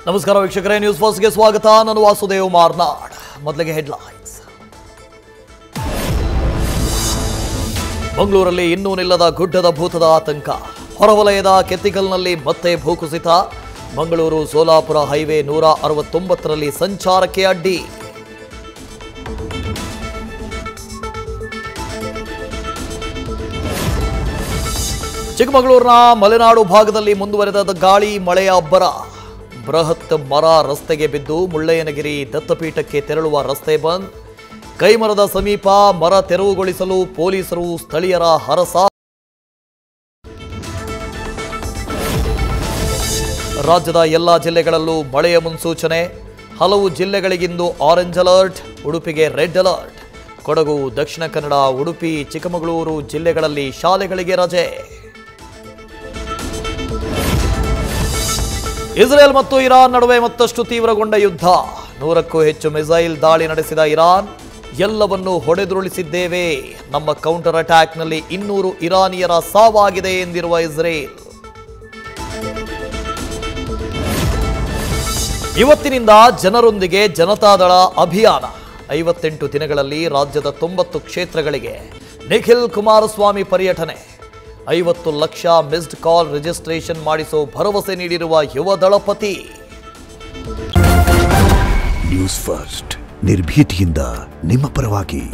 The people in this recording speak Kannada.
ನಮಸ್ಕಾರ ವೀಕ್ಷಕರೇ, ನ್ಯೂಸ್ ಫಸ್ಟ್ಗೆ ಸ್ವಾಗತ. ನಾನು ವಾಸುದೇವ್ ಮಾರ್ನಾಡ್. ಮೊದಲಿಗೆ ಹೆಡ್ಲೈನ್ಸ್. ಮಂಗಳೂರಲ್ಲಿ ಇನ್ನೂ ನಿಲ್ಲದ ಗುಡ್ಡದ ಭೂತದ ಆತಂಕ. ಹೊರವಲಯದ ಕೆತ್ತಿಕಲ್ನಲ್ಲಿ ಮತ್ತೆ ಭೂಕುಸಿತ. ಮಂಗಳೂರು ಸೋಲಾಪುರ ಹೈವೇ 169ರಲ್ಲಿ ಸಂಚಾರಕ್ಕೆ ಅಡ್ಡಿ. ಚಿಕ್ಕಮಗಳೂರಿನ ಮಲೆನಾಡು ಭಾಗದಲ್ಲಿ ಮುಂದುವರೆದ ಗಾಳಿ ಮಳೆಯ ಅಬ್ಬರ. ಬೃಹತ್ ಮರ ರಸ್ತೆಗೆ ಬಿದ್ದು ಮುಳ್ಳಯ್ಯನಗಿರಿ ದತ್ತಪೀಠಕ್ಕೆ ತೆರಳುವ ರಸ್ತೆ ಬಂದ್. ಕೈಮರದ ಸಮೀಪ ಮರ ತೆರವುಗೊಳಿಸಲು ಪೊಲೀಸರು ಸ್ಥಳೀಯರ ಹರಸ. ರಾಜ್ಯದ ಎಲ್ಲಾ ಜಿಲ್ಲೆಗಳಲ್ಲೂ ಮಳೆಯ ಮುನ್ಸೂಚನೆ. ಹಲವು ಜಿಲ್ಲೆಗಳಿಗಿಂದು ಆರೆಂಜ್ ಅಲರ್ಟ್, ಉಡುಪಿಗೆ ರೆಡ್ ಅಲರ್ಟ್. ಕೊಡಗು, ದಕ್ಷಿಣ ಕನ್ನಡ, ಉಡುಪಿ, ಚಿಕ್ಕಮಗಳೂರು ಜಿಲ್ಲೆಗಳಲ್ಲಿ ಶಾಲೆಗಳಿಗೆ ರಜೆ. ಇಸ್ರೇಲ್ ಮತ್ತು ಇರಾನ್ ನಡುವೆ ಮತ್ತಷ್ಟು ತೀವ್ರಗೊಂಡ ಯುದ್ಧ. 100ಕ್ಕೂ ಹೆಚ್ಚು ಮಿಸೈಲ್ ದಾಳಿ ನಡೆಸಿದ ಇರಾನ್. ಎಲ್ಲವನ್ನೂ ಹೊಡೆದುರುಳಿಸಿದ್ದೇವೆ. ನಮ್ಮ ಕೌಂಟರ್ ಅಟ್ಯಾಕ್ನಲ್ಲಿ 200 ಇರಾನಿಯರ ಸಾವಾಗಿದೆ ಎಂದಿರುವ ಇಸ್ರೇಲ್. ಇವತ್ತಿನಿಂದ ಜನರೊಂದಿಗೆ ಜನತಾದಳ ಅಭಿಯಾನ. 58 ದಿನಗಳಲ್ಲಿ ರಾಜ್ಯದ 90 ಕ್ಷೇತ್ರಗಳಿಗೆ ನಿಖಿಲ್ ಕುಮಾರಸ್ವಾಮಿ ಪರ್ಯಟನೆ. 50 ಲಕ್ಷ ಮಿಸ್ಡ್ ಕಾಲ್ ರಿಜಿಸ್ಟ್ರೇಷನ್ ಮಾಡಿಸೋ ಭರವಸೆ ನೀಡಿರುವ ಯುವ ದಳಪತಿ. ನ್ಯೂಸ್ ಫಸ್ಟ್, ನಿರ್ಭೀತಿಯಿಂದ ನಿಮ್ಮ ಪರವಾಗಿ.